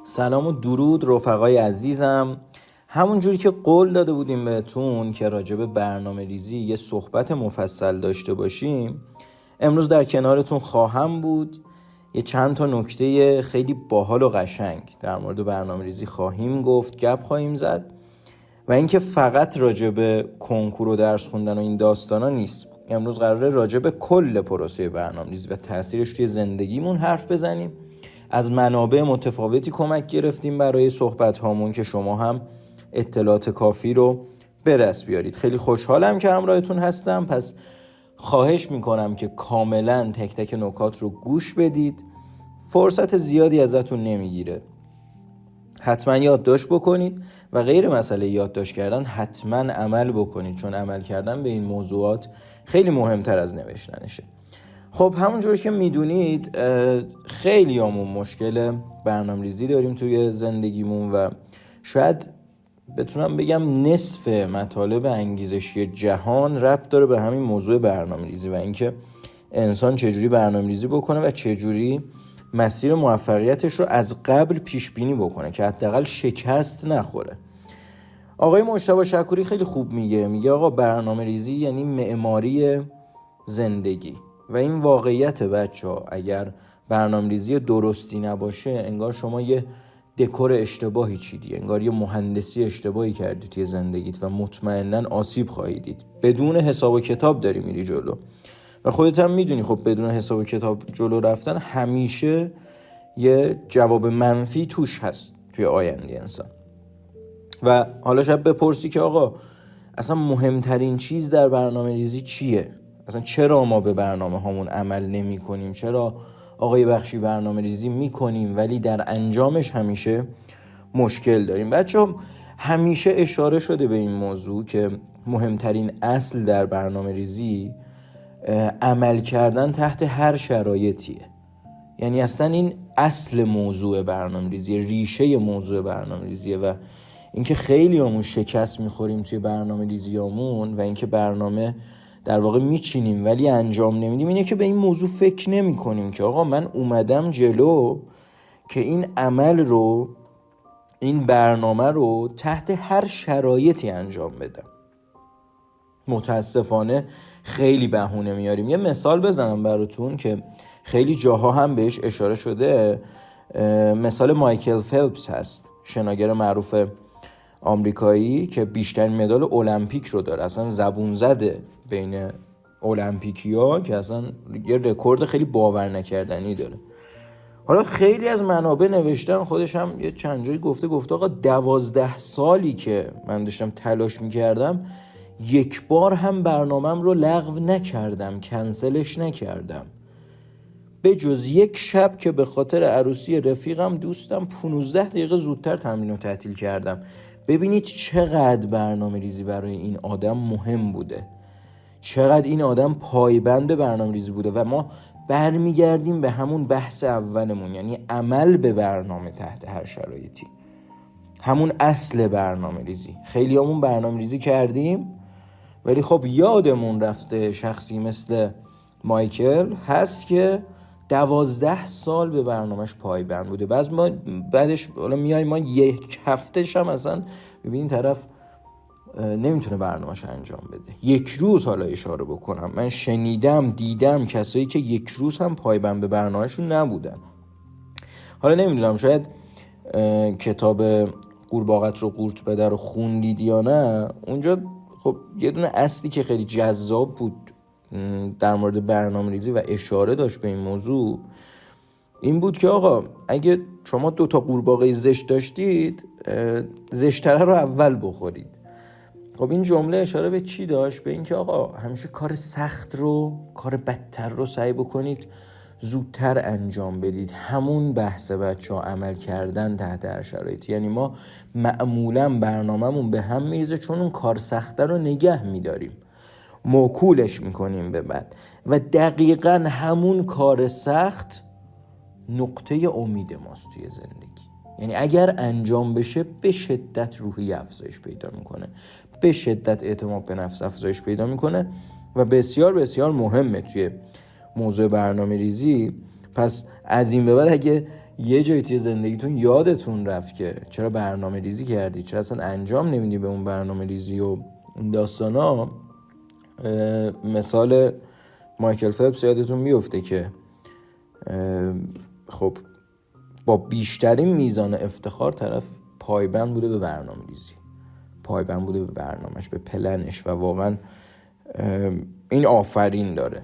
سلام و درود رفقای عزیزم. همون جوری که قول داده بودیم بهتون که راجع به برنامه ریزی یه صحبت مفصل داشته باشیم، امروز در کنارتون خواهم بود. یه چند تا نکته خیلی باحال و قشنگ در مورد برنامه ریزی خواهیم گفت، گپ خواهیم زد و اینکه فقط راجع به کنکور و درس خوندن و این داستانا نیست. امروز قراره راجع به کل پروسه برنامه ریزی و تاثیرش توی زندگیمون حرف بزنیم. از منابع متفاوتی کمک گرفتیم برای صحبت هامون که شما هم اطلاعات کافی رو به دست بیارید. خیلی خوشحالم که همراهتون هستم. پس خواهش میکنم که کاملا تک تک نکات رو گوش بدید. فرصت زیادی ازتون نمیگیره. حتما یادداشت بکنید و غیر مسئله یادداشت کردن حتما عمل بکنید، چون عمل کردن به این موضوعات خیلی مهمتر از نوشتنشه. خب همونجور که میدونید خیلی همون مشکل برنامه‌ریزی داریم توی زندگیمون و شاید بتونم بگم نصف مطالب انگیزشی جهان ربط داره به همین موضوع برنامه‌ریزی و اینکه انسان چجوری برنامه‌ریزی بکنه و چجوری مسیر موفقیتش رو از قبل پیش بینی بکنه که حداقل شکست نخوره. آقای مجتبی شکوری خیلی خوب میگه آقا برنامه‌ریزی یعنی معماری زندگی و این واقعیت بچه‌ها. اگر برنامه‌ریزی درستی نباشه انگار شما یه دکور اشتباهی چیدی، انگار یه مهندسی اشتباهی کردی توی زندگیت و مطمئناً آسیب خواهی دید. بدون حساب و کتاب داری میری جلو و خودت هم میدونی خب بدون حساب و کتاب جلو رفتن همیشه یه جواب منفی توش هست توی آینده انسان. و حالا شاید بپرسی که آقا اصلا مهمترین چیز در برنامه‌ریزی چیه؟ اصلا چرا ما به برنامه هامون عمل نمی کنیم؟ چرا آقای بخشی برنامه ریزی می کنیم ولی در انجامش همیشه مشکل داریم؟ بچه همیشه اشاره شده به این موضوع که مهمترین اصل در برنامه ریزی عمل کردن تحت هر شرایطیه. یعنی اصلا این اصل موضوع برنامه ریزی، ریشه موضوع برنامه ریزیه و اینکه خیلی همون شکست میخوریم توی برنامه ریزیامون و اینکه برنامه در واقع میچینیم ولی انجام نمیدیم اینه که به این موضوع فکر نمی کنیم که آقا من اومدم جلو که این عمل رو، این برنامه رو تحت هر شرایطی انجام بدم. متاسفانه خیلی بهونه میاریم. یه مثال بزنم براتون که خیلی جاها هم بهش اشاره شده. مثال مایکل فلپس هست، شناگر معروف آمریکایی که بیشترین مدال المپیک رو داره، اصلا زبون زده بین المپیکیا که اصلا یه رکورد خیلی باور نکردنی داره. حالا خیلی از منابع نوشتن، خودش هم یه چند جایی گفته آقا 12 سالی که من داشتم تلاش میکردم یک بار هم برنامه‌م رو لغو نکردم، کنسلش نکردم، به جز یک شب که به خاطر عروسی رفیقم دوستم 15 دقیقه زودتر تمرین رو تعطیل کردم. ببینید چقدر برنامه ریزی برای این آدم مهم بوده، چقدر این آدم پایبند به برنامه ریزی بوده. و ما برمیگردیم به همون بحث اولمون، یعنی عمل به برنامه تحت هر شرایطی، همون اصل برنامه ریزی. خیلی همون برنامه ریزی کردیم ولی خب یادمون رفته شخصی مثل مایکل هست که 12 سال به برنامهش پایبند بوده. بعدش میای ما یک هفتهش هم اصلا ببینین طرف نمیتونه برنامهش انجام بده. یک روز حالا اشاره بکنم، من شنیدم دیدم کسایی که یک روز هم پایبند به برنامهشون نبودن. حالا نمیدونم شاید کتاب قورباغه رو قورت بده رو خوندید یا نه. اونجا خب یه دونه اصلی که خیلی جذاب بود در مورد برنامه ریزی و اشاره داشت به این موضوع این بود که آقا اگه شما 2 تا قورباغه زشت داشتید، زشتره رو اول بخورید. خب این جمله اشاره به چی داشت؟ به این که آقا همیشه کار سخت رو، کار بدتر رو سعی بکنید زودتر انجام بدید. همون بحث بچه‌ها عمل کردن تحت هر شرایطی. یعنی ما معمولاً برنامه‌مون به هم میریزه چون اون کار سخته رو نگه میداریم، موکولش میکنیم به بعد و دقیقاً همون کار سخت نقطه امید ماست توی زندگی. یعنی اگر انجام بشه به شدت روحی افزایش پیدا میکنه، به شدت اعتماد به نفس افزایش پیدا میکنه و بسیار بسیار مهمه توی موضوع برنامه ریزی. پس از این به بعد اگه یه جایی توی زندگیتون یادتون رفت که چرا برنامه ریزی کردی، چرا اصلا انجام نمیدی به اون برنامه ریزی و این داستانا. مثال مایکل فلپس یادتون میفته که خب با بیشترین میزان افتخار طرف پایبند بوده به برنامه ریزی، پایبند بوده به برنامهش، به پلنش، و واقعا این آفرین داره.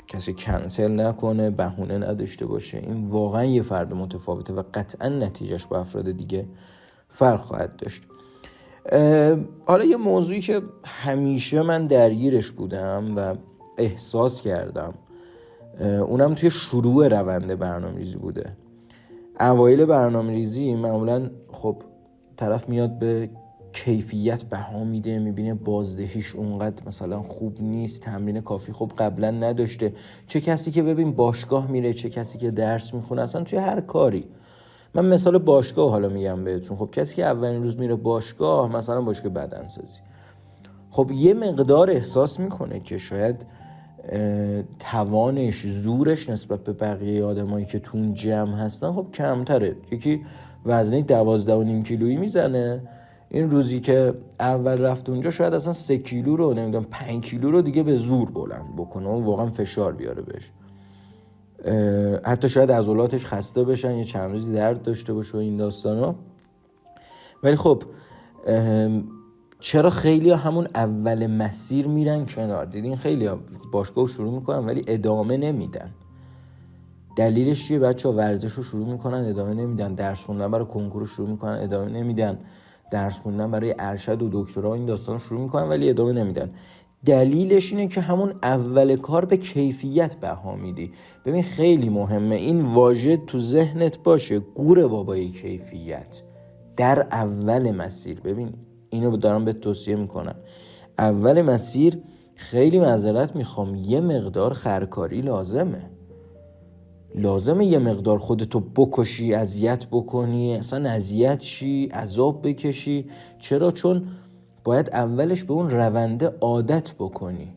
کسی کنسل نکنه، بهونه نداشته باشه. این واقعا یه فرد متفاوته و قطعا نتیجهش با افراد دیگه فرق خواهد داشت. حالا یه موضوعی که همیشه من درگیرش بودم و احساس کردم، اونم توی شروع روند برنامه‌ریزی بوده. اوایل برنامه‌ریزی معمولا خب طرف میاد به کیفیت بها میده، میبینه بازدهیش اونقدر مثلا خوب نیست، تمرین کافی خوب قبلا نداشته. چه کسی که ببین باشگاه میره، چه کسی که درس میخونه، اصلا توی هر کاری. من مثال باشگاه حالا میگم بهتون. خب کسی که اولین روز میره باشگاه، مثلا باشگاه بدنسازی، خب یه مقدار احساس میکنه که شاید توانش، زورش نسبت به بقیه آدمایی که تو اون جمع هستن خب کمتره. یکی وزنی 12.5 کیلویی میزنه، این روزی که اول رفت اونجا شاید اصلا 3 کیلو رو، نمیدونم 5 کیلو رو دیگه به زور بلند بکنه، اون واقعا فشار بیاره بهش. حتی شاید عضلاتش خسته بشن، یه چند روزی درد داشته باشه و این داستانا. ولی خب چرا خیلی همون اول مسیر میرن کنار؟ دیدین خیلی باشگاه شروع میکنن ولی ادامه نمیدن. دلیلش چیه؟ بچه ها ورزش رو شروع میکنن ادامه نمیدن، درس خوندن برای کنکور رو شروع میکنن ادامه نمیدن، درس خوندن برای ارشد و دکترا این داستان شروع میکنن ولی ادامه نمیدن. دلیلش اینه که همون اول کار به کیفیت بها میدی. ببین خیلی مهمه این واژه تو ذهنت باشه، گور بابای کیفیت در اول مسیر. ببین اینو دارم به توصیه میکنم، اول مسیر خیلی معذرت میخوام یه مقدار خرکاری لازمه یه مقدار خودتو بکشی، اذیت بکنی، اصلا اذیت شی، عذاب بکشی. چرا؟ چون باید اولش به اون رونده عادت بکنی.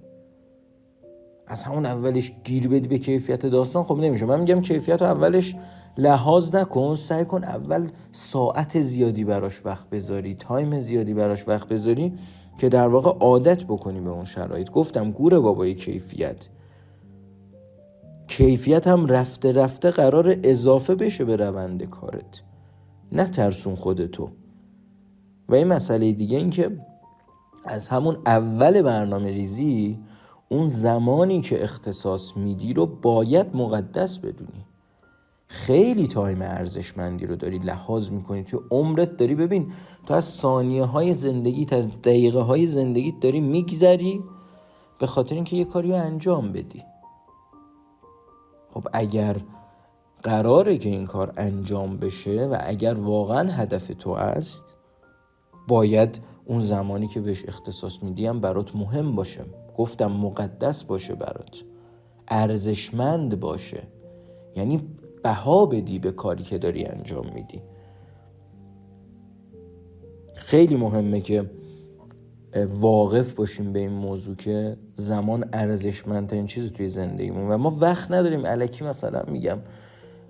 از همون اولش گیر بدی به کیفیت داستان خب نمیشه. من میگم کیفیت رو اولش لحاظ نکن، سعی کن اول ساعت زیادی براش وقت بذاری، تایم زیادی براش وقت بذاری که در واقع عادت بکنی به اون شرایط. گفتم گوره بابای کیفیت هم رفته رفته قرار اضافه بشه به روند کارت، نه ترسون خودتو. و این مسئله دیگه این که از همون اول برنامه ریزی اون زمانی که اختصاص میدی رو باید مقدس بدونی. خیلی تایم ارزشمندی رو داری لحاظ میکنی، تو عمرت داری. ببین تو از ثانیه های زندگیت، از دقیقه های زندگیت داری میگذری به خاطر اینکه یه کاری رو انجام بدی. خب اگر قراره که این کار انجام بشه و اگر واقعا هدف تو است، باید اون زمانی که بهش اختصاص میدی هم برات مهم باشه. گفتم مقدس باشه برات، ارزشمند باشه، یعنی بها بدی به کاری که داری انجام میدی. خیلی مهمه که واقف باشیم به این موضوع که زمان ارزشمندترین چیز توی زندگیمون و ما وقت نداریم. الکی مثلا میگم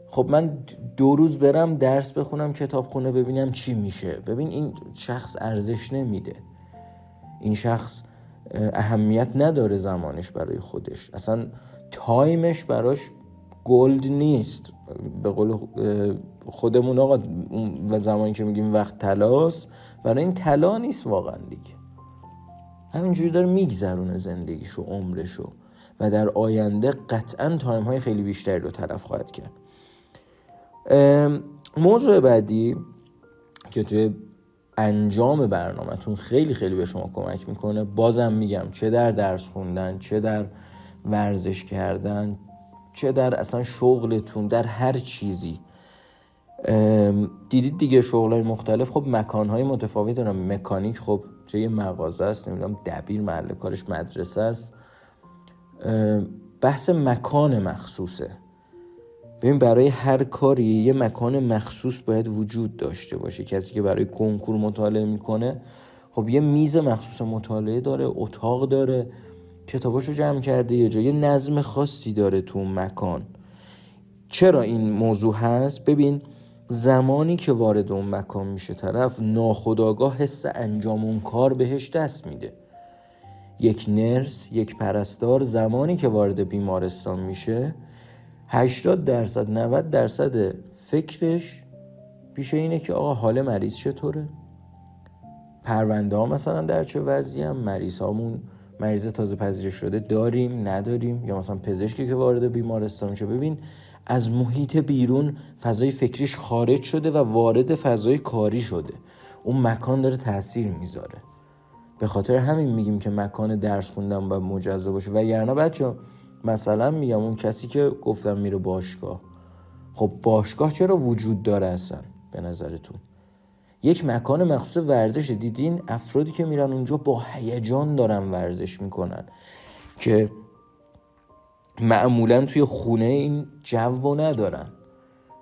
خب من 2 روز برم درس بخونم، کتابخونه ببینم چی میشه. ببین این شخص ارزش نمیده، این شخص اهمیت نداره زمانش برای خودش، اصلا تایمش براش گلد نیست. به قول خودمون آقا و زمانی که میگیم وقت طلاست، برای این طلا نیست واقعا دیگه. همینجوری داره میگذرونه زندگیشو، عمرشو، و در آینده قطعا تایم های خیلی بیشتری رو تلف خواهد کرد. موضوع بعدی که توی انجام برنامه‌تون خیلی خیلی به شما کمک میکنه، بازم میگم چه در درس خوندن، چه در ورزش کردن، چه در اصلا شغلتون، در هر چیزی. دیدید دیگه شغلای مختلف خب مکانهای متفاوت دارن. مکانیک خب چه یه مغازه است، نمیدونم دبیر محل کارش مدرسه است. بحث مکان مخصوصه. ببین برای هر کاری یه مکان مخصوص باید وجود داشته باشه. کسی که برای کنکور مطالعه میکنه خب یه میز مخصوص مطالعه داره، اتاق داره، کتاباشو جمع کرده یه جا، یه نظم خاصی داره تو مکان. چرا این موضوع هست؟ ببین زمانی که وارد اون مکان میشه طرف، ناخودآگاه حس انجام اون کار بهش دست میده. یک نرس، یک پرستار زمانی که وارد بیمارستان میشه 80% 90% فکرش پیش اینه که آقا حال مریض چطوره، پرونده ها مثلا در چه وضعی هم، مریض تازه پذیرش شده داریم نداریم، یا مثلا پزشکی که وارد بیمارستان میشه. ببین از محیط بیرون فضای فکریش خارج شده و وارد فضای کاری شده، اون مکان داره تأثیر میذاره. به خاطر همین میگیم که مکان درس خوندن باید مجزا باشه. وگرنه بچه مثلا میگم اون کسی که گفتم میره باشگاه، خب باشگاه چرا وجود داره اصلا به نظرتون؟ یک مکان مخصوص ورزش. دیدین افرادی که میرن اونجا با هیجان دارن ورزش میکنن که معمولا توی خونه این جو ندارن.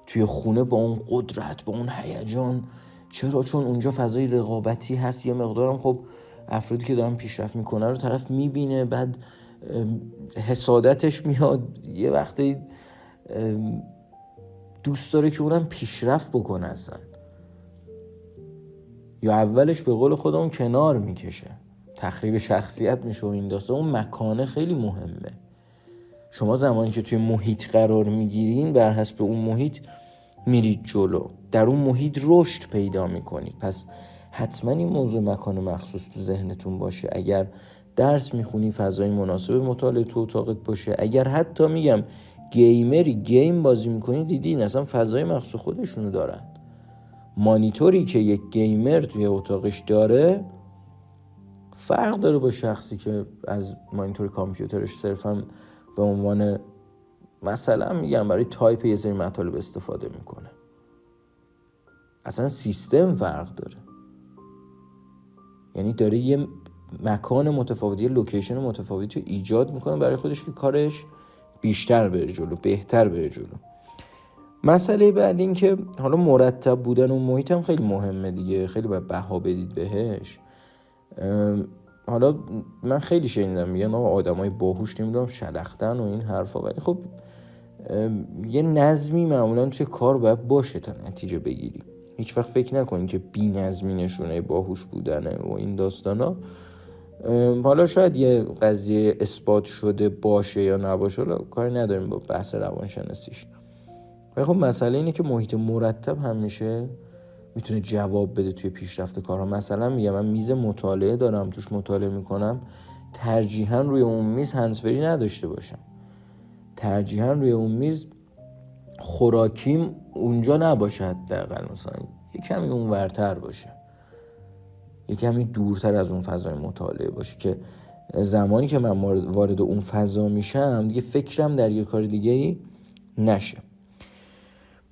توی خونه با اون قدرت، با اون هیجان. چرا؟ چون اونجا فضای رقابتی هست. یه مقدارم خب افرادی که دارن پیشرفت میکنن رو طرف میبینه، بعد حسادتش میاد، یه وقتی دوست داره که اونم پیشرفت بکنه اصلا، یا اولش به قول خودمون کنار میکشه، تخریب شخصیت میشه و این داستان. اون مکانه خیلی مهمه. شما زمانی که توی محیط قرار میگیرین بر حسب اون محیط میرید جلو، در اون محیط رشد پیدا میکنید. پس حتما این موضوع مکان مخصوص تو ذهنتون باشه. اگر درس میخونی فضای مناسب مطالعه تو اتاقت باشه. اگر حتی میگم گیم بازی میکنی، دیدین اصلا فضای مخصوص خودشونو دارن. مانیتوری که یک گیمر توی اتاقش داره فرق داره با شخصی که از مانیتور کامپیوترش صرفا به عنوان مثلا میگم برای تایپ یه سری مطالب استفاده میکنه. اصلا سیستم فرق داره. یعنی داره یه مکان متفاوتی، یه لوکیشن متفاوتی رو ایجاد میکنه برای خودش که کارش بیشتر بره جلو، بهتر بره جلو. مسئله بعد این که حالا مرتب بودن اون محیط هم خیلی مهمه دیگه، خیلی باید بها بدید بهش. حالا من خیلی شنیدم میگن آدمای باهوش نمیدونم شلختن و این حرفا، ولی خب یه نظمی معمولا توی کار باید باشه تا نتیجه بگیری. هیچ وقت فکر نکنین که بی نظمی نشونه باهوش بودنه و این داستانا. حالا شاید یه قضیه اثبات شده باشه یا نباشه، حالا کاری نداریم با بحث روانشناسیش. ولی خب مسئله اینه که محیط مرتب همیشه میتونه جواب بده توی پیشرفت کارها. مثلا میگم من میز مطالعه دارم، توش مطالعه میکنم، ترجیحاً روی اون میز هندزفری نداشته باشم. ترجیحاً روی اون میز خوراکیم اونجا نباشه، حداقل مثلا یه کمی اونورتر باشه، یه کمی دورتر از اون فضای مطالعه باشه، که زمانی که من وارد اون فضا میشم دیگه فکرم در یه کار دیگه‌ای نشه.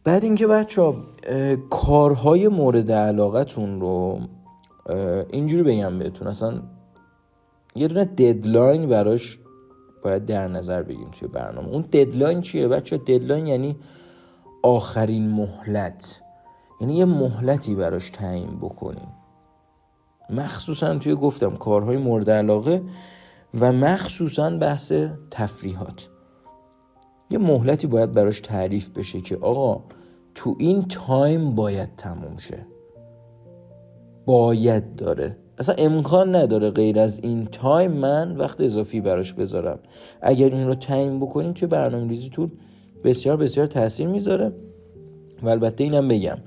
بعد اینکه بچه‌ها کارهای مورد علاقتون رو اینجوری بگم بهتون، اصلا یه دونه ددلاین براش باید در نظر بگیریم توی برنامه. اون ددلاین چیه بچه‌ها؟ ددلاین یعنی آخرین مهلت، یعنی یه مهلتی براش تعیین بکنیم، مخصوصا توی گفتم کارهای مورد علاقه و مخصوصا بحث تفریحات. یه مهلتی باید براش تعریف بشه که آقا تو این تایم باید تموم شه، باید داره، اصلا امکان نداره غیر از این تایم من وقت اضافی براش بذارم. اگر این رو تعیین بکنیم توی برنامه ریزیتون بسیار بسیار تاثیر میذاره. و البته اینم بگم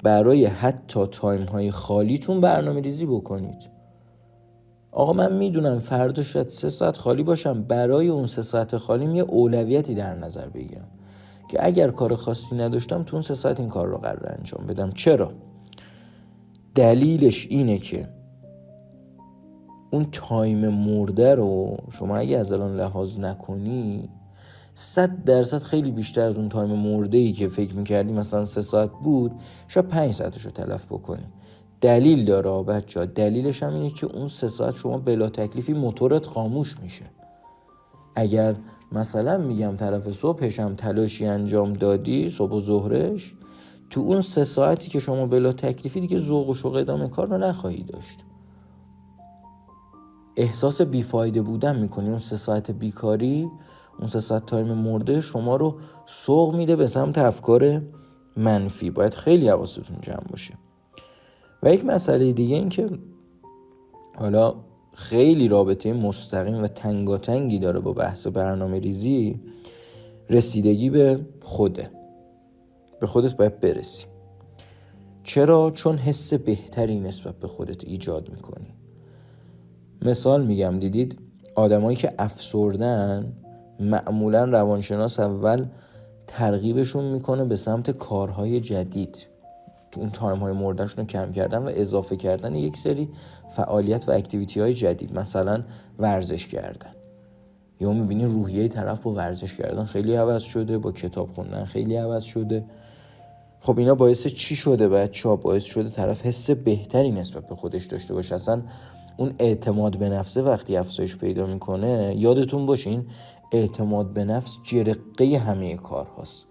برای حتی تایم های خالیتون برنامه ریزی بکنید. آقا من میدونم فردا شاید 3 ساعت خالی باشم، برای اون 3 ساعت خالیم یه اولویتی در نظر بگیرم که اگر کار خاصی نداشتم تو اون 3 ساعت این کار رو قرار انجام بدم. چرا؟ دلیلش اینه که اون تایم مرده رو شما اگه از الان لحاظ نکنی 100% خیلی بیشتر از اون تایم مرده‌ای که فکر میکردی مثلا 3 ساعت بود شاید 5 ساعتش رو تلف بکنی. دلیل داره بچه‌ها. دلیلش هم اینه که اون 3 ساعت شما بلا تکلیفی موتورت خاموش میشه. اگر مثلا میگم طرف صبحش هم تلاشی انجام دادی، صبح و ظهرش، تو اون 3 ساعتی که شما بلا تکلیفی دیگه ذوق و شوق ادامه کار رو نخواهی داشت. احساس بیفایده بودن میکنی. اون 3 ساعت بیکاری اون 3 ساعت تایم مرده شما رو سوق میده به سمت افکار منفی. باید خیلی حواستون جمع باشه. و یک مسئله دیگه این که حالا خیلی رابطه مستقیم و تنگاتنگی داره با بحث برنامه ریزی، رسیدگی به خوده. به خودت باید برسی. چرا؟ چون حس بهتری نسبت به خودت ایجاد میکنی. مثال میگم، دیدید آدمایی که افسردن معمولا روانشناس اول ترغیبشون میکنه به سمت کارهای جدید، اون تایم های مردهشون رو کم کردن و اضافه کردن یک سری فعالیت و اکتیویتی های جدید، مثلا ورزش کردن. یا میبینی روحیه طرف با ورزش کردن خیلی عوض شده، با کتاب خوندن خیلی عوض شده. خب اینا باعث چی شده بچه‌ها؟ باعث شده طرف حس بهتری نسبت به خودش داشته باشه. اصلا اون اعتماد به نفسه وقتی افزایش پیدا میکنه، یادتون باشه این اعتماد به نفس جرقه همه کار هاست.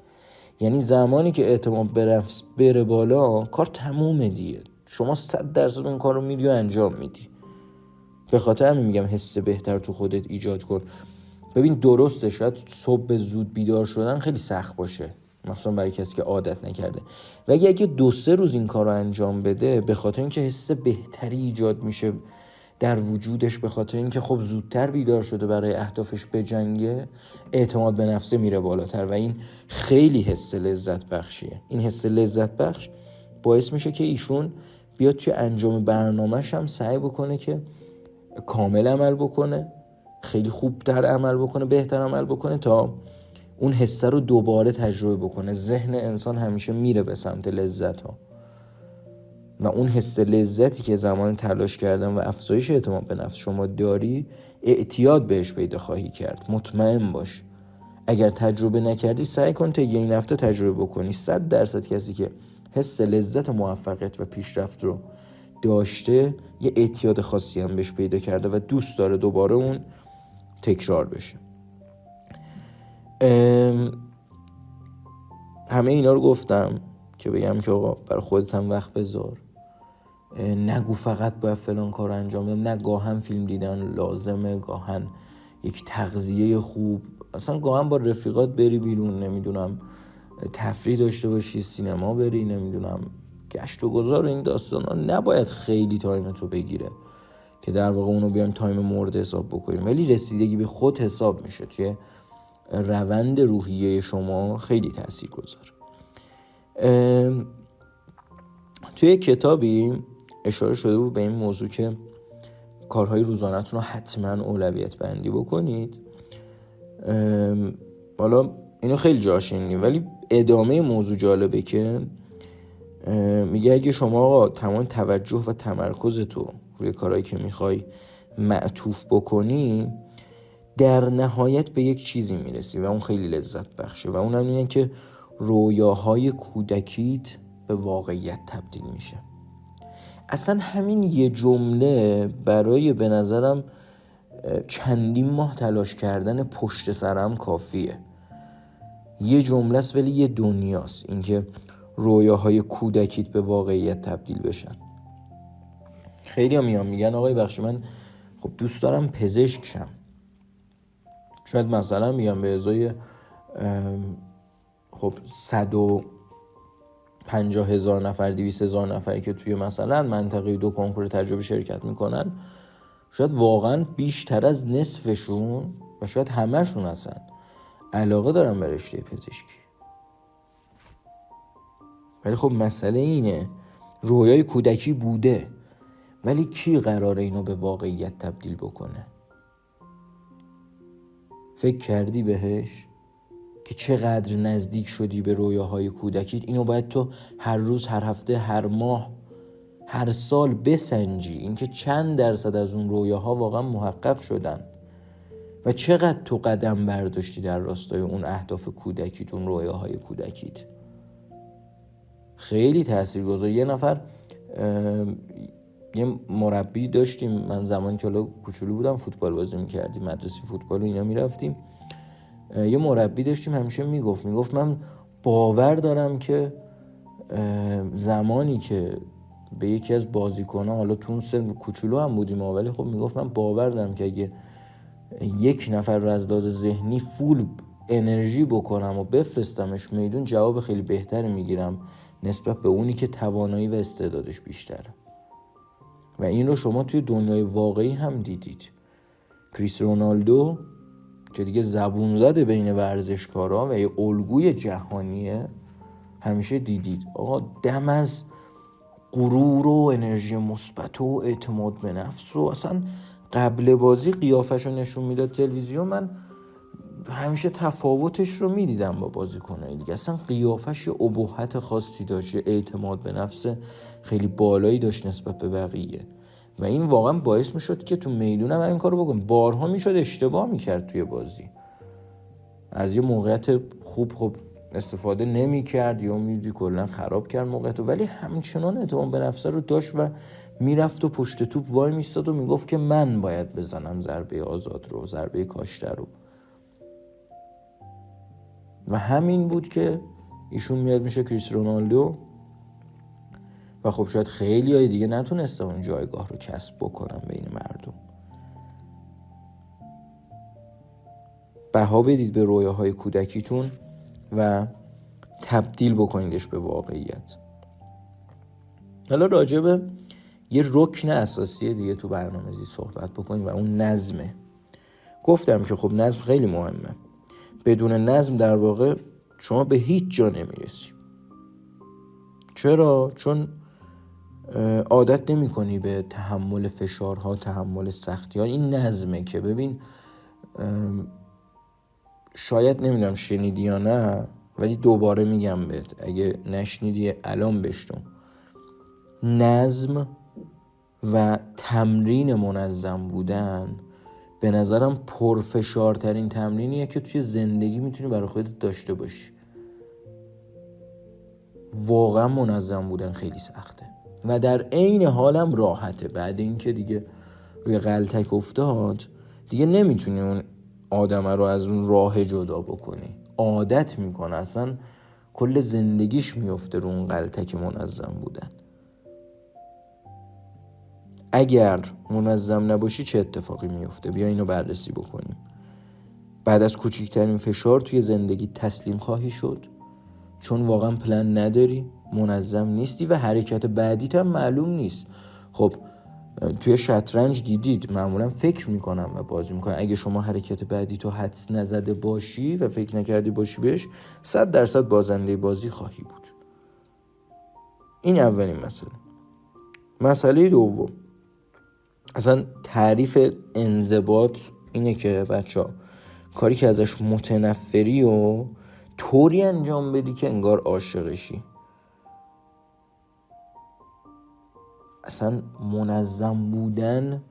یعنی زمانی که اعتماد به نفس بره بالا، کار تمومه دیگه. شما 100% اون کار رو میدی و انجام میدی. به خاطر همین میگم حس بهتر تو خودت ایجاد کن. ببین درسته شاید صبح زود بیدار شدن خیلی سخت باشه، مخصوصا برای کسی که عادت نکرده، و اگه 2-3 روز این کار رو انجام بده، به خاطر اینکه حس بهتری ایجاد میشه در وجودش، به خاطر اینکه خب زودتر بیدار شده برای اهدافش بجنگه، اعتماد به نفسه میره بالاتر و این خیلی حس لذت بخشیه. این حس لذت بخش باعث میشه که ایشون بیاد توی انجام برنامه‌ش هم سعی بکنه که کامل عمل بکنه، خیلی خوبتر عمل بکنه، بهتر عمل بکنه تا اون حس رو دوباره تجربه بکنه. ذهن انسان همیشه میره به سمت لذت ها و اون حس لذتی که زمان تلاش کردن و افزایش اعتماد به نفس شما داری، اعتیاد بهش پیدا خواهی کرد. مطمئن باش. اگر تجربه نکردی سعی کن تا این هفته تجربه بکنی. 100% کسی که حس لذت موفقیت و پیشرفت رو داشته، یه اعتیاد خاصی هم بهش پیدا کرده و دوست داره دوباره اون تکرار بشه. همه اینا رو گفتم که بگم که آقا برای خودت هم وقت بذار. نگو فقط باید فلان کار رو انجام بدم. نه، گاهن فیلم دیدن لازمه، گاهن یک تغذیه خوب، اصلا گاهن با رفیقات بری بیرون، نمیدونم تفریح داشته باشی، سینما بری، نمیدونم گشت و گذار. این داستان ها نباید خیلی تایم تو بگیره که در واقع اونو بیایم تایم مورد حساب بکنیم، ولی رسیدگی به خود حساب میشه توی روند روحیه شما، خیلی تأثیر گذار. توی کتابی اشاره شده بود به این موضوع که کارهای روزانه‌تون رو حتما اولویت بندی بکنید. حالا اینو خیلی جاش شنیدیم، ولی ادامه موضوع جالبه که میگه اگه شما تمام توجه و تمرکزتو روی کارهایی که میخوای معطوف بکنی، در نهایت به یک چیزی میرسی و اون خیلی لذت بخشه و اون هم اینه که رویاهای کودکیت به واقعیت تبدیل میشه. اصلا همین یه جمله برای به نظرم چندین ماه تلاش کردن پشت سرم کافیه. یه جمله است ولی یه دنیاست، اینکه رویاهای کودکیت به واقعیت تبدیل بشن. خیلی ها میگن آقای بخشی من خب دوست دارم پزشک شم. شاید مثلا میگم به ازای خب 150,000 نفر 200,000 نفری که توی مثلا منطقه 2 کنکور تجربه شرکت میکنن، شاید واقعا بیشتر از نصفشون و شاید همهشون هستن علاقه دارن به رشته پزشکی. ولی خب مسئله اینه رویای کودکی بوده، ولی کی قراره اینو به واقعیت تبدیل بکنه؟ فکر کردی بهش که چقدر نزدیک شدی به رویاهای کودکیت؟ اینو باید تو هر روز، هر هفته، هر ماه، هر سال بسنجی، اینکه چند درصد از اون رویاها واقعا محقق شدن و چقدر تو قدم برداشتی در راستای اون اهداف کودکیت، اون رویاهای کودکیت. خیلی تاثیرگذار. یه نفر یه مربی داشتیم، من زمانی که حالا کوچولو بودم فوتبال بازی می‌کردیم، مدرسه فوتبال و اینا میرفتیم، یه مربی داشتیم همیشه میگفت من باور دارم که زمانی که به یکی از بازیکن‌ها، حالا تو سن کوچولو هم بودیم ولی خب میگفت من باور دارم که اگه یک نفر رو از لحاظ ذهنی فول انرژی بکنم و بفرستمش میدون، جواب خیلی بهتری میگیرم نسبت به اونی که توانایی و استعدادش بیشتره. و این رو شما توی دنیای واقعی هم دیدید. کریس رونالدو که دیگه زبون زده بین ورزشکارا و یه الگوی جهانیه، همیشه دیدید آقا دم از غرور و انرژی مثبت و اعتماد به نفس و اصلا قبل بازی قیافش رو نشون میداد تلویزیون، من همیشه تفاوتش رو میدیدم با بازیکنای دیگه. اصلا قیافش یه ابهت خاصی داشت، یه اعتماد به نفس خیلی بالایی داشت نسبت به بقیه و این واقعا باعث میشد که تو میدون هم این کارو بکنه. بارها میشد اشتباه میکرد توی بازی، از یه موقعیت خوب استفاده نمیکرد یا میدی کلا خراب کرد موقعیت، ولی همچنان اعتماد به نفس رو داشت و میرفت و پشت توپ وای میستاد و میگفت که من باید بزنم ضربه آزاد رو، ضربه کاشته رو. و همین بود که ایشون میاد میشه کریس رونالدو و خب شاید خیلی های دیگه نتونسته اون جایگاه رو کسب بکنن بین مردم. بها بدید به رویاهای کودکیتون و تبدیل بکنیدش به واقعیت. حالا راجع به یه رکن اساسی دیگه تو برنامه‌ریزی صحبت بکنیم و اون نظمه. گفتم که خب نظم خیلی مهمه. بدون نظم در واقع شما به هیچ جا نمیرسی. چرا؟ چون عادت نمی کنی به تحمل فشارها، تحمل سختی‌ها. این نظمه که ببین، شاید نمیدونم شنیدی یا نه، ولی دوباره میگم بهت، اگه نشنیدی الان بشنو. نظم و تمرین منظم بودن به نظرم پرفشارترین تمرینیه که توی زندگی میتونی برای خودت داشته باشی. واقعا منظم بودن خیلی سخته و در عین حالم راحته. بعد اینکه دیگه روی غلطک افتاد دیگه نمیتونی اون آدم رو از اون راه جدا بکنی، عادت میکنه، اصلا کل زندگیش میفته رو اون غلطک منظم بودن. اگر منظم نباشی چه اتفاقی میفته؟ بیا اینو بررسی بکنیم. بعد از کوچکترین فشار توی زندگی تسلیم خواهی شد، چون واقعا پلن نداری، منظم نیستی و حرکت بعدیت هم معلوم نیست. خب توی شطرنج دیدید معمولا فکر میکنم و بازی میکنم. اگه شما حرکت بعدی تو حدس نزده باشی و فکر نکردی باشی بهش، 100% بازنده بازی خواهی بود. این اولین مسئله. مسئله دوم، اصلا تعریف انضباط اینه که بچه‌ها کاری که ازش متنفری و طوری انجام بدی که انگار عاشقشی. اصلا منظم بودن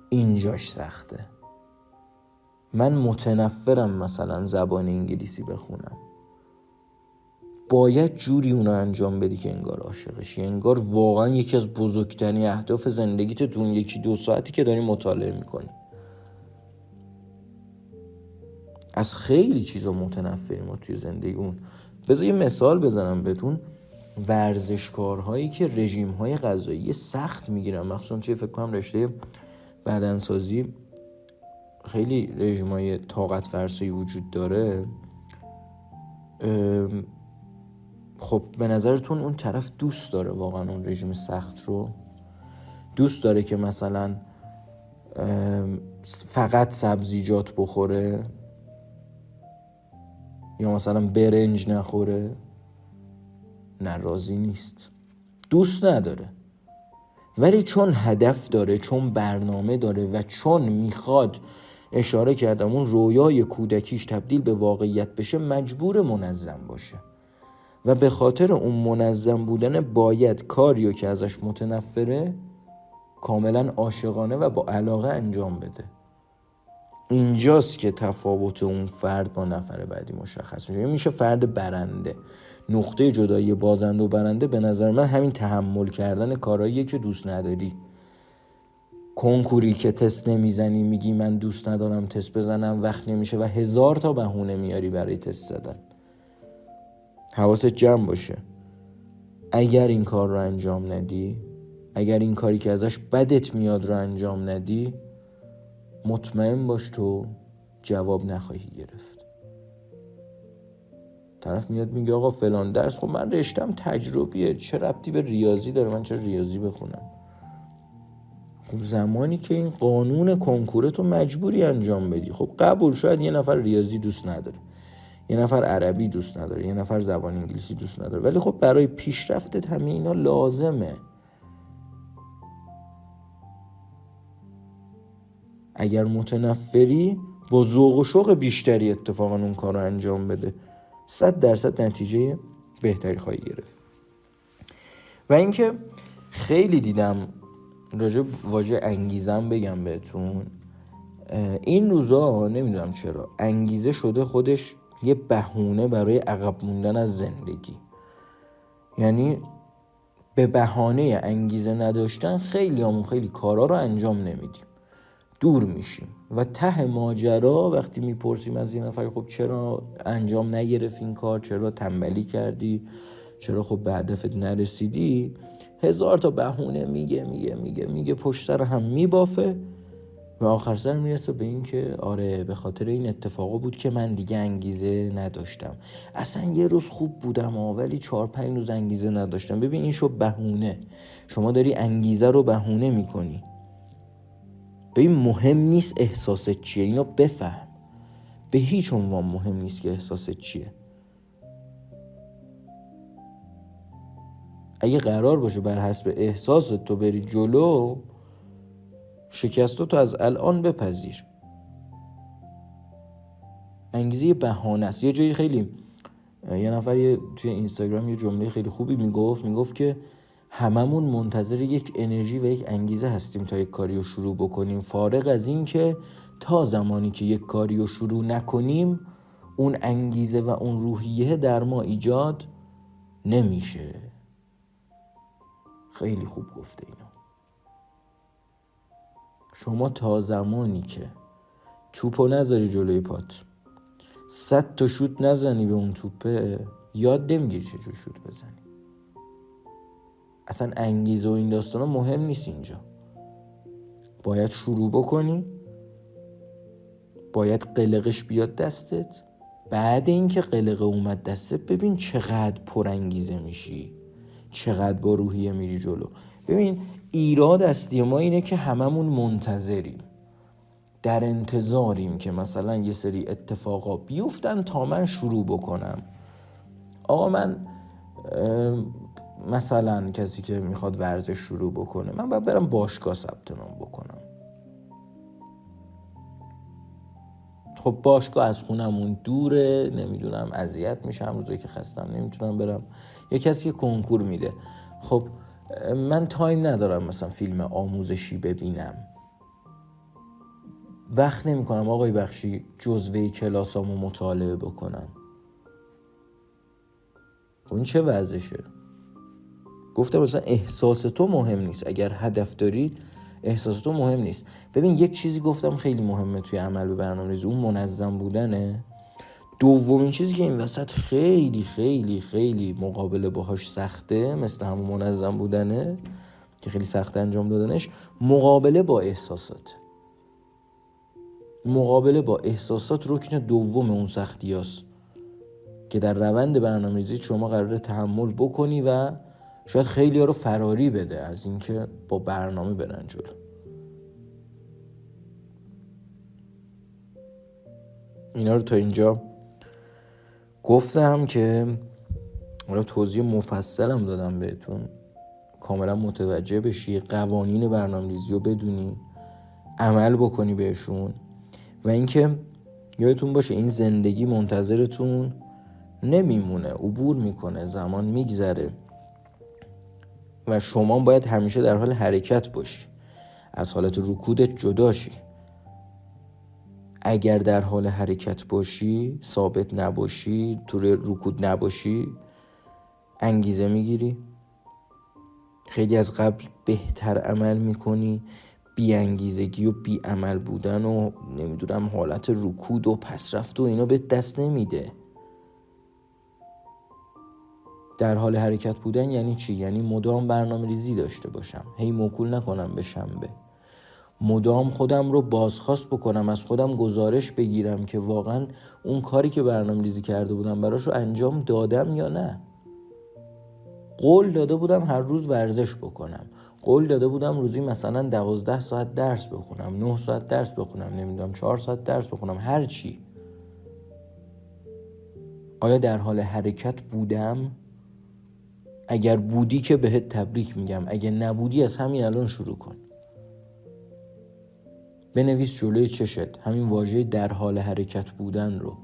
اینجاش سخته. من متنفرم مثلا زبان انگلیسی بخونم، باید جوری اونو انجام بدی که انگار عاشقشی، انگار واقعا یکی از بزرگترین اهداف زندگیت تو اون 1-2 ساعتی که داری مطالعه میکنی. از خیلی چیزا متنفریم ما توی زندگیمون. بذار یه مثال بزنم بهتون. ورزشکارهایی که رژیم‌های غذایی سخت میگیرن، مخصوصا توی فکر کنم رشته بدنسازی خیلی رژیم‌های طاقت فرسایی وجود داره. خب به نظرتون اون طرف دوست داره واقعا اون رژیم سخت رو؟ دوست داره که مثلا فقط سبزیجات بخوره یا مثلا برنج نخوره؟ نه، راضی نیست، دوست نداره. ولی چون هدف داره، چون برنامه داره و چون میخواد، اشاره کردم، اون رویای کودکیش تبدیل به واقعیت بشه، مجبور منظم باشه و به خاطر اون منظم بودن باید کاریو که ازش متنفره کاملا عاشقانه و با علاقه انجام بده. اینجاست که تفاوت اون فرد با نفر بعدی مشخص میشه. میشه فرد برنده. نقطه جدایی بازنده و برنده به نظر من همین تحمل کردن کارهاییه که دوست نداری. کنکوری که تست نمیزنی، میگی من دوست ندارم تست بزنم، وقت نمیشه و 1000 تا بهونه میاری برای تست زدن. حواست جمع باشه. اگر این کار رو انجام ندی، اگر این کاری که ازش بدت میاد رو انجام ندی، مطمئن باش تو جواب نخواهی گرفت. طرف میاد میگه آقا فلان درس، خب من رشتم تجربیه، چه ربطی به ریاضی داره، من چرا ریاضی بخونم؟ خب زمانی که این قانون کنکور تو مجبوری انجام بدی، خب قبول، شاید یه نفر ریاضی دوست نداره، یه نفر عربی دوست نداره، یه نفر زبان انگلیسی دوست نداره، ولی خب برای پیشرفتت همه اینا لازمه. اگر متنفری با ذوق و شوق بیشتری اتفاقا اون کار رو انجام بده، 100% نتیجه بهتری خواهی گرفت. و اینکه خیلی دیدم راجع واژه انگیزم بگم بهتون، این روزا نمیدونم چرا انگیزه شده خودش یه بهونه برای عقب موندن از زندگی. یعنی به بهانه انگیزه نداشتن خیلی کارا رو انجام نمیدیم، دور میشیم و ته ماجرا وقتی میپرسیم از این نفر خب چرا انجام نگرفت این کار، چرا تنبلی کردی، چرا خب به هدفت نرسیدی، 1000 تا بهونه میگه پشت سر هم میبافه و آخر سر میرسه به این که آره به خاطر این اتفاقا بود که من دیگه انگیزه نداشتم، اصلا یه روز خوب بودم ولی 4-5 روز انگیزه نداشتم. ببین این شو بهونه، شما داری انگیزه رو بهونه میکنی. ببین مهم نیست احساست چیه، اینو بفهم، به هیچ عنوان مهم نیست که احساست چیه. اگه قرار باشه بر حسب احساست تو بری جلو، شکستاتو از الان بپذیر. انگیزه بهانه است. یه جایی خیلی یه نفر توی اینستاگرام یه جمله خیلی خوبی میگفت که هممون منتظر یک انرژی و یک انگیزه هستیم تا یک کاری رو شروع بکنیم، فارغ از این که تا زمانی که یک کاری رو شروع نکنیم اون انگیزه و اون روحیه در ما ایجاد نمیشه. خیلی خوب گفته اینو. شما تا زمانی که توپو نذاری جلوی پات، 100 تا شوت نزنی به اون توپه، یاد نمیگیری چجور شوت بزنی. اصلا انگیزه و این داستانا مهم نیست اینجا. باید شروع بکنی، باید قلقش بیاد دستت، بعد اینکه قلقه اومد دستت ببین چقدر پرانگیزه میشی، چقدر با روحیه میری جلو. ببین ایراد اصلی ما اینه که هممون منتظریم، در انتظاریم که مثلا یه سری اتفاقا بیفتن تا من شروع بکنم. آقا من مثلا کسی که میخواد ورزش شروع بکنه، من باید برم باشگاه ثبت نام بکنم. خب باشگاه از خونمون دوره، نمیدونم اذیت میشم، روزایی که خستم نمیتونم برم. یه کسی که کنکور میده، خب من تایم ندارم مثلا فیلم آموزشی ببینم، وقت نمی کنم آقای بخشی جزوه کلاسامو مطالعه بکنم. خب این چه وضعشه؟ گفتم مثلا احساس تو مهم نیست. اگر هدف داری احساس تو مهم نیست. ببین یک چیزی گفتم خیلی مهمه توی عمل به برنامه‌ریزی، اون منظم بودنه. دومین چیزی که این وسط خیلی خیلی خیلی مقابله باهاش سخته، مثل همون منظم بودنه که خیلی سخت انجام دادنش، مقابله با احساسات. مقابله با احساسات رکن دوم اون سختی هست که در روند برنامه‌ریزی شما قراره تحمل بکنی و شاید خیلی ها رو فراری بده از اینکه با برنامه برن جلو. اینا رو تا اینجا گفتم که توضیح مفصلم دادم بهتون، کاملا متوجه بشی، قوانین برنامه‌ریزی رو بدونی، عمل بکنی بهشون. و اینکه یادتون باشه این زندگی منتظرتون نمیمونه، عبور میکنه، زمان میگذره و شما باید همیشه در حال حرکت باشی، از حالت رکودت جدا شی. اگر در حال حرکت باشی، ثابت نباشی، تو رکود نباشی، انگیزه میگیری، خیلی از قبل بهتر عمل میکنی، بی انگیزگی و بی عمل بودن و نمیدونم حالت رکود و پسرفت و اینا به دست نمیده. در حال حرکت بودن یعنی چی؟ یعنی مدام برنامه ریزی داشته باشم، هی موکول نکنم به شنبه، مدام خودم رو بازخواست بکنم، از خودم گزارش بگیرم که واقعا اون کاری که برنامه‌ریزی کرده بودم براش رو انجام دادم یا نه. قول داده بودم هر روز ورزش بکنم، قول داده بودم روزی مثلا 12 ساعت درس بخونم، 9 ساعت درس بخونم، نمیدونم 4 ساعت درس بخونم، هر چی. آیا در حال حرکت بودم؟ اگر بودی که بهت تبریک میگم، اگه نبودی از همین الان شروع کن. بنویس جلوی چشت همین واژه در حال حرکت بودن رو.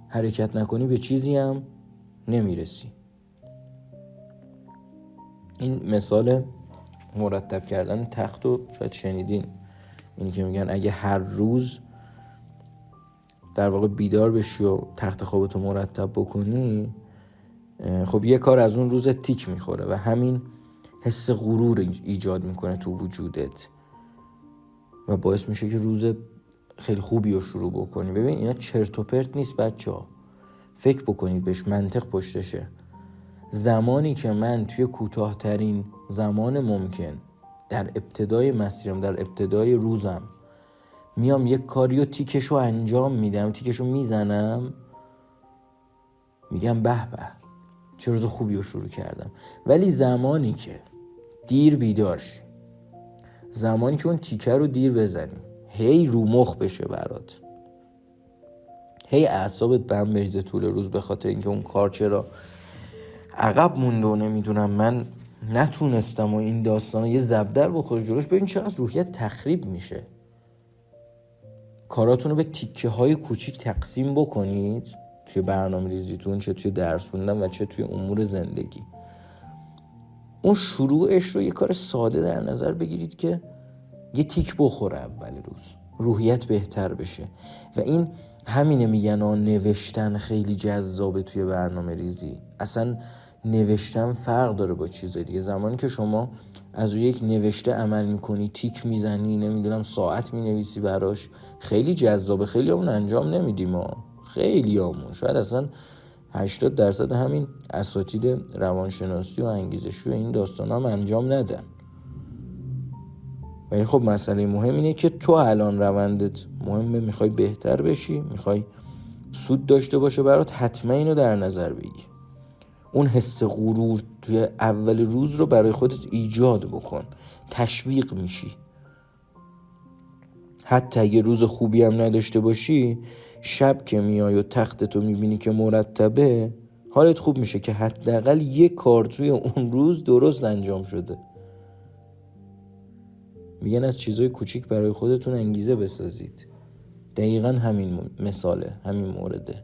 حرکت نکنی به چیزی هم نمیرسی. این مثال مرتب کردن تخت رو شاید شنیدین، اینی که میگن اگه هر روز در واقع بیدار بشی و تخت خوابتو مرتب بکنی، خب یه کار از اون روز تیک میخوره و همین حس غرور ایجاد میکنه تو وجودت و باعث میشه که روز خیلی خوبی رو شروع بکنی. ببین اینا چرت و پرت نیست بچه‌ها، فکر بکنید بهش، منطق پشتشه. زمانی که من توی کوتاه‌ترین زمان ممکن در ابتدای مسیرم، در ابتدای روزم میام یک کاریو تیکشو انجام میدم، تیکشو میزنم، میگم به به چه روز خوبی رو شروع کردم. ولی زمانی که دیر بیدار شی، زمانی که اون تیکه رو دیر بزنی، هی رو مخ بشه برات، هی اعصابت به هم بریزه طول روز به خاطر اینکه اون کار چرا عقب مونده و نمیدونم من نتونستم و این داستانا، یه زبدر بخوره جلوش. ببین چقدر روحیت تخریب میشه. کاراتون رو به تیکه های کوچیک تقسیم بکنید توی برنامه ریزیتون، چه توی درس خوندن و چه توی امور زندگی. اون شروعش رو یه کار ساده در نظر بگیرید که یه تیک بخوره اول روز، روحیت بهتر بشه. و این همینه میگن نوشتن خیلی جذابه توی برنامه ریزی. اصلا نوشتن فرق داره با چیز دیگه. زمانی که شما از روی یک نوشته عمل میکنی، تیک میزنی، نمیدونم ساعت مینویسی براش، خیلی جذابه. خیلی همون انجام نمیدیم ما، خیلی همون، شاید اصلا 80% همین اساتید روانشناسی و انگیزشی و این داستان هم انجام ندن. ولی خب مسئله مهم اینه که تو الان روندت مهمه، میخوای بهتر بشی، میخوای سود داشته باشه برات، حتما اینو در نظر بگیر. اون حس غرور توی اول روز رو برای خودت ایجاد بکن، تشویق میشی. حتی اگه روز خوبی هم نداشته باشی، شب که میای و تختتو میبینی که مرتبه، حالت خوب میشه که حداقل یک کار توی اون روز درست انجام شده. میگن از چیزای کوچیک برای خودتون انگیزه بسازید. دقیقا همین مثاله، همین مورده.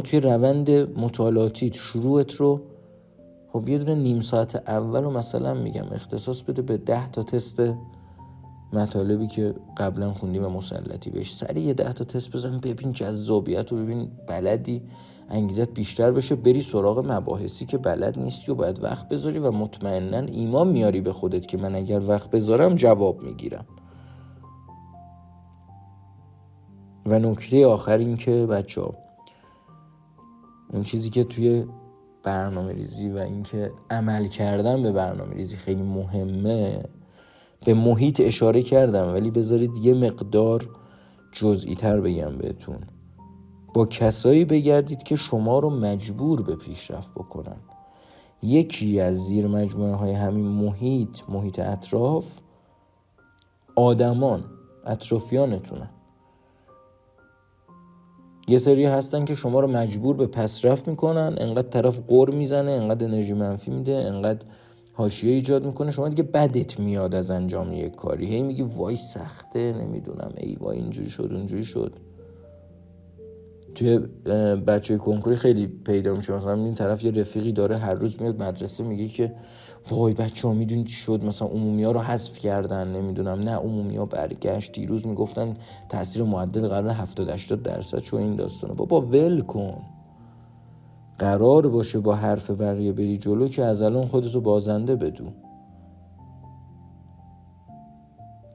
توی روند مطالعاتیت شروعت رو خب یه دونه نیم ساعت اول رو مثلا میگم اختصاص بده به 10 تا تست مطالبی که قبلا خوندی و مسلطی بهش. سریع یه 10 تا تست بزن، ببین جذابیت رو، ببین بلدی، انگیزت بیشتر بشه، بری سراغ مباحثی که بلد نیستی و باید وقت بذاری و مطمئناً ایمان میاری به خودت که من اگر وقت بذارم جواب میگیرم. و نکته آخر این که بچه‌ها، اون چیزی که توی برنامه ریزی و این که عمل کردن به برنامه ریزی خیلی مهمه، به محیط اشاره کردم ولی بذارید یه مقدار جزئی تر بگم بهتون. با کسایی بگردید که شما رو مجبور به پیشرفت بکنن. یکی از زیر مجموعه های همین محیط اطراف، آدمان اطرافیانتونن. یه سری هستن که شما رو مجبور به پسرفت میکنن، انقدر طرف قر میزنه، انقدر انرژی منفی میده، انقدر حاشیه ایجاد میکنه، شما دیگه بدت میاد از انجام یک کاری، هی میگی وای سخته، نمیدونم ای وای اینجوری شد اونجوری شد. توی بچه کنکوری خیلی پیدا میشه، مثلا این طرف یه رفیقی داره هر روز میاد مدرسه میگه که وای بچه‌ها میدونید چی شد، مثلا عمومی‌ها رو حذف کردن، نمیدونم نه عمومی‌ها برگشت، دیروز میگفتن تاثیر معدل قرار 70-80% شو این داستانه. بابا ول کن، قرار باشه با حرف بقیه بری جلو که از الان خودتو بازنده بدون.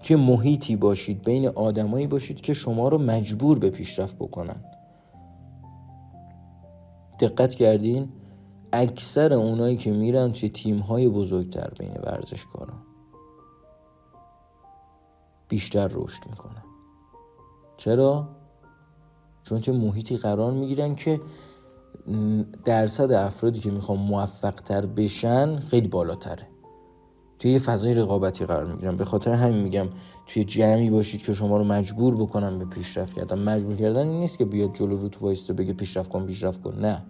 توی محیطی باشید، بین آدمایی باشید که شما رو مجبور به پیشرفت بکنن. دقت کردین؟ اکثر اونایی که میرن توی تیم‌های بزرگتر بین ورزشکاران بیشتر رشد میکنن. چرا؟ چون توی محیطی قرار میگیرن که درصد افرادی که میخوان موفق تر بشن خیلی بالاتره. توی یه فضای رقابتی قرار میگیرن. به خاطر همین میگم توی جمعی باشید که شما رو مجبور بکنن به پیشرفت کردن. مجبور کردن این نیست که بیاد جلو روت وایسته بگه پیشرفت کن. نه،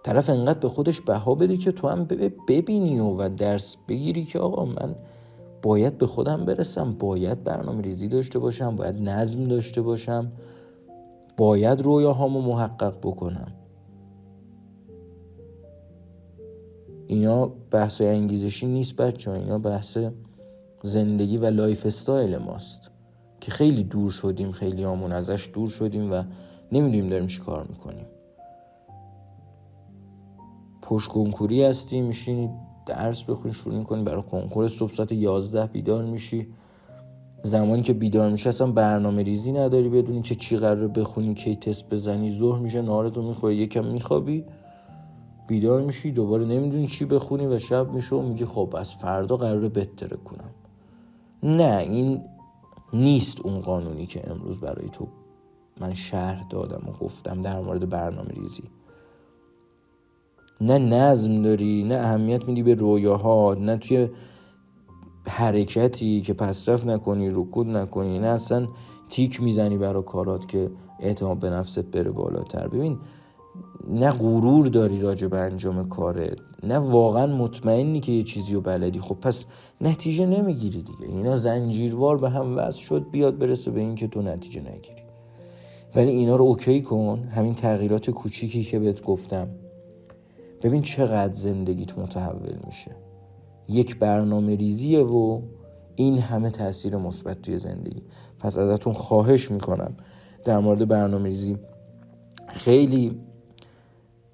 طرف انقدر به خودش بها بده که تو هم ببینی و درس بگیری که آقا من باید به خودم برسم، باید برنامه ریزی داشته باشم، باید نظم داشته باشم، باید رویاهامو محقق بکنم. اینا بحث انگیزشی نیست بچه‌ها، اینا بحث زندگی و لایف استایل ماست که خیلی دور شدیم، خیلی همون ازش دور شدیم و نمیدونیم داریم چی کار میکنیم. پشت کنکوری هستی، میشینی درس بخونی، شروع میکنی برای کنکور، صبح ساعت 11 بیدار میشی. زمانی که بیدار میشی اصلا برنامه ریزی نداری، بدونی که چی قراره بخونی، کی تست بزنی. ظهر میشه، نهارتو میخوری، یکم میخوابی، بیدار میشی، دوباره نمیدونی چی بخونی و شب میشه و میگی خب از فردا قراره بهتر کنم. نه، این نیست اون قانونی که امروز برای تو من شرح دادم و گفتم در مورد برنامه ریزی. نه نظم داری، نه اهمیت میدی به رویاها، نه توی حرکتی که پسرفت نکنی، رکود نکنی، نه اصلا تیک میزنی برای کارات که اعتماد به نفست بره بالاتر. ببین، نه غرور داری راجع به انجام کارت، نه واقعا مطمئنی که یه چیزی رو بلدی، خب پس نتیجه نمیگیری دیگه. اینا زنجیروار به هم وصل شد بیاد برسه به این که تو نتیجه نگیری. ولی اینا رو اوکی کن، همین تغییرات کوچیکی که بهت گفتم، ببین چقدر زندگیت متحول میشه. یک برنامه ریزیه و این همه تاثیر مثبت توی زندگی. پس ازتون خواهش میکنم در مورد برنامه ریزی خیلی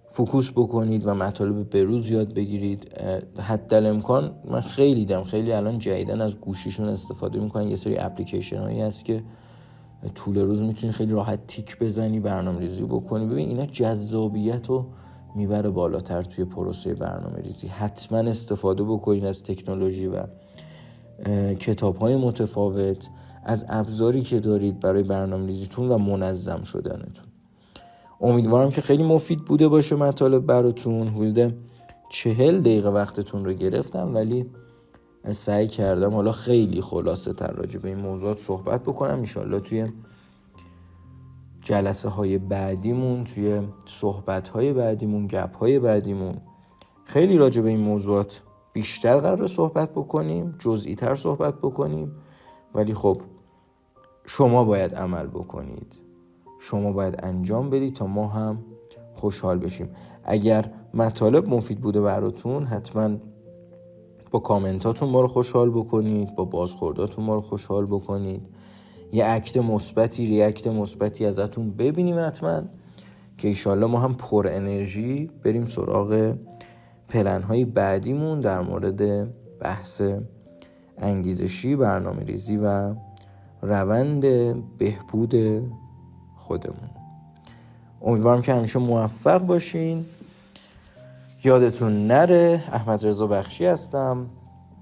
فوکوس بکنید و مطالب بروز یاد بگیرید. حتی الامکان من خیلی الان جدیدن از گوشیشون استفاده میکنن. یه سری اپلیکیشن هایی هست که طول روز میتونی خیلی راحت تیک بزنی، برنامه ریزی بکنی. ببین اینا جذابیت رو میبره بالاتر توی پروسه برنامه ریزی. حتما استفاده بکنید از تکنولوژی و کتاب های متفاوت، از ابزاری که دارید برای برنامه ریزیتون و منظم شدنتون. امیدوارم که خیلی مفید بوده باشه مطالب براتون. حدود 40 دقیقه وقتتون رو گرفتم ولی سعی کردم حالا خیلی خلاصه تر راجع به این موضوعات صحبت بکنم. انشالله توی جلسه های بعدیمون، توی صحبت های بعدیمون، گپ های بعدیمون خیلی راجع به این موضوعات بیشتر قراره صحبت بکنیم، جزئی تر صحبت بکنیم. ولی خب شما باید عمل بکنید، شما باید انجام بدید تا ما هم خوشحال بشیم. اگر مطالب مفید بوده براتون حتما با کامنتاتون ما رو خوشحال بکنید، با بازخورداتون ما رو خوشحال بکنید. یه اکت مثبتی، ریاکت مثبتی ازتون ببینیم حتما که ایشالله ما هم پر انرژی بریم سراغ پلن‌های بعدیمون در مورد بحث انگیزشی، برنامه ریزی و روند بهبود خودمون. امیدوارم که همیشه موفق باشین. یادتون نره احمد رضا بخشی هستم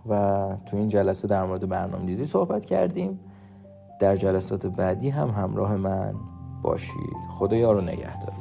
و تو این جلسه در مورد برنامه ریزی صحبت کردیم. در جلسات بعدی هم همراه من باشید. خدا یار و نگهدار.